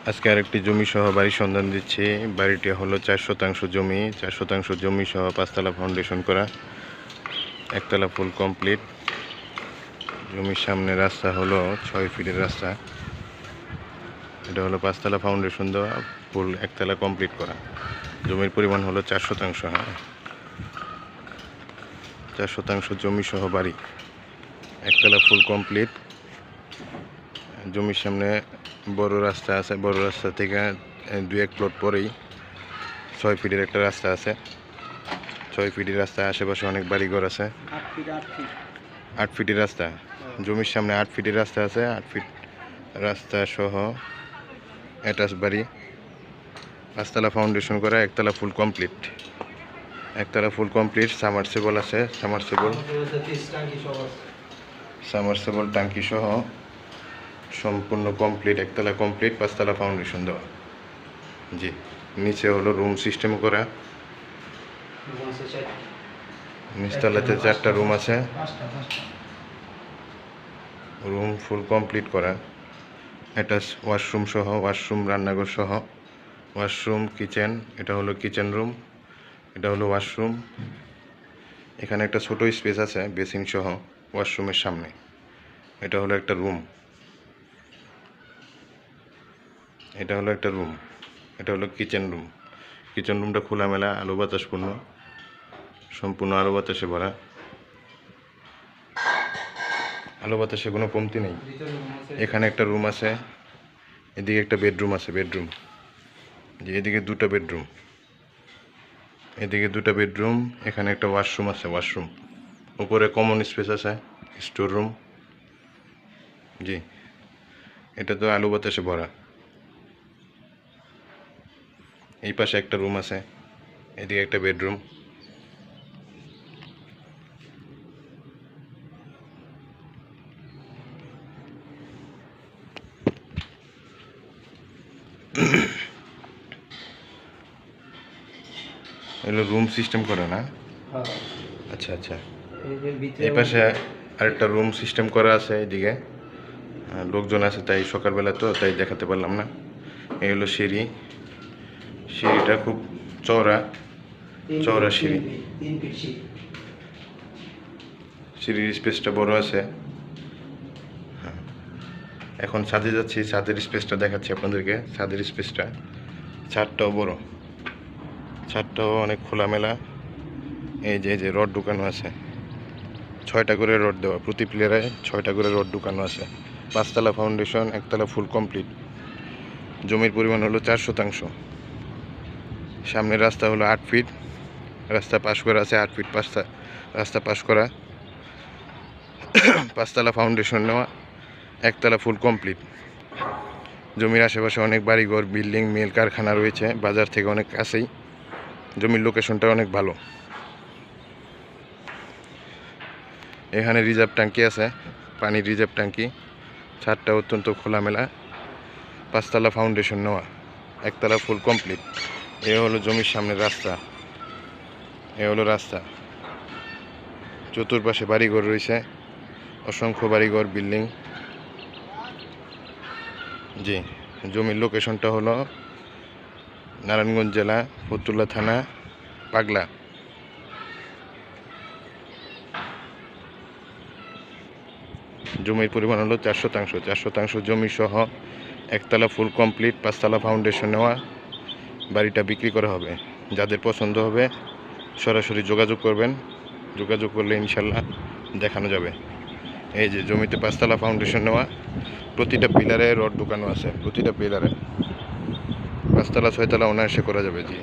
আজকে আরেকটি জমি সহ বাড়ির সন্ধান দিচ্ছি। বাড়িটি হলো 4 শতাংশ জমি, 4 শতাংশ জমি সহ 5 তলা ফাউন্ডেশন করা, একতলা ফুল কমপ্লিট। জমির সামনে রাস্তা হলো 6 ফিটের রাস্তা। এটা হলো 5 তলা ফাউন্ডেশন দেওয়া, ফুল একতলা কমপ্লিট করা। জমির পরিমাণ হলো 4 শতাংশ। 4 শতাংশ জমি সহ বাড়ি, একতলা ফুল কমপ্লিট। জমির সামনে বড় রাস্তা আছে, বড় রাস্তা থেকে 2-1 প্লট পরেই 6 ফিটের একটা রাস্তা আছে। 6 ফিটের রাস্তায় আশেপাশে অনেক বাড়িঘর আছে। 8 ফিটের রাস্তা, জমির সামনে 8 ফিটের রাস্তা আছে। 8 ফিট রাস্তা সহ অ্যাটাচ বাড়ি, 5 তলা ফাউন্ডেশন করা, একতলা ফুল কমপ্লিট। একতলা ফুল কমপ্লিট। সামারসেবল আছে, সামারসেবল টাঙ্কি সহ সম্পূর্ণ কমপ্লিট, একতলা কমপ্লিট, 5 তলা ফাউন্ডেশন দেওয়া। জি, নিচে হলো রুম সিস্টেম করা। নিচতলাতে 4টা রুম আছে, রুম ফুল কমপ্লিট করা। অ্যাটাচ ওয়াশরুম সহ, ওয়াশরুম রান্নাঘর সহ, ওয়াশরুম কিচেন। এটা হলো কিচেন রুম, এটা হলো ওয়াশরুম। এখানে একটা ছোট স্পেস আছে বেসিন সহ ওয়াশরুমের সামনে। এটা হলো একটা রুম, এটা হলো একটা রুম, এটা হলো কিচেন রুম। কিচেন রুমটা খোলামেলা, আলো বাতাসপূর্ণ, সম্পূর্ণ আলো বাতাসে ভরা। আলো বাতাসে কোনো কমতি নেই। এখানে একটা রুম আছে, এদিকে একটা বেডরুম আছে, বেডরুম। যে এদিকে 2টা বেডরুম, এদিকে 2টা বেডরুম। এখানে একটা ওয়াশরুম আছে, ওয়াশরুম। উপরে কমন স্পেস আছে, স্টোর রুম। জি, এটা তো আলো বাতাসে ভরা। এই পাশে একটা রুম আছে, এদিকে একটা বেডরুম। এগুলো রুম সিস্টেম করে না? আচ্ছা আচ্ছা। এই পাশে আরেকটা রুম সিস্টেম করা আছে। এদিকে লোকজন আছে, তাই সকালবেলা তো তাই দেখাতে পারলাম না। এই হলো সিঁড়ি, সিঁড়িটা খুব চওড়া, চওড়া সিঁড়ি। সিঁড়ির স্পেসটা বড় আছে। এখন ছাদে যাচ্ছি, ছাদের স্পেসটা দেখাচ্ছি আপনাদেরকে। ছাদের স্পেসটা, ছাদটাও বড়, ছাদটাও অনেক খোলামেলা। এই যে রড ঢুকানো আছে, 6টা করে রড দেওয়া, প্রতি প্লেয়ারে 6টা করে রড ঢুকানো আছে। 5 তলা ফাউন্ডেশন, একতলা ফুল কমপ্লিট। জমির পরিমাণ হলো 4 শতাংশ। সামনের রাস্তা হলো 8 ফিট, রাস্তা পাশ করা আছে 8 ফিট, রাস্তা পাশ করা। 5 তলা ফাউন্ডেশন নেওয়া, একতলা ফুল কমপ্লিট। জমির আশেপাশে অনেক বাড়িঘর, বিল্ডিং, মিল, কারখানা রয়েছে, বাজার থেকে অনেক কাছেই। জমির লোকেশনটা অনেক ভালো। এখানে রিজার্ভ ট্যাঙ্কি আছে, পানির রিজার্ভ ট্যাঙ্কি। ছাদটা অত্যন্ত খোলামেলা, 5 তলা ফাউন্ডেশন নেওয়া, একতলা ফুল কমপ্লিট। এ হলো জমির সামনের রাস্তা, এ হলো রাস্তা। চতুর্পাশে বাড়িঘর রয়েছে, অসংখ্য বাড়িঘর, বিল্ডিং। জি, জমির লোকেশনটা হলো নারায়ণগঞ্জ জেলা, ফতুল্লা থানা, পাগলা। জমির পরিমাণ হলো 4 শতাংশ। 4 শতাংশ জমি সহ একতলা ফুল কমপ্লিট, 5 তলা ফাউন্ডেশন নেওয়া। বাড়িটা বিক্রি করা হবে। যাদের পছন্দ হবে সরাসরি যোগাযোগ করবেন, যোগাযোগ করলে ইনশাল্লাহ দেখানো যাবে। এই যে জমিতে 5 তলা ফাউন্ডেশন নেওয়া, প্রতিটা পিলারে রড ঢুকানো আছে, প্রতিটা পিলারে 5 তলা 6 তলা অনায়াসে করা যাবে। জি।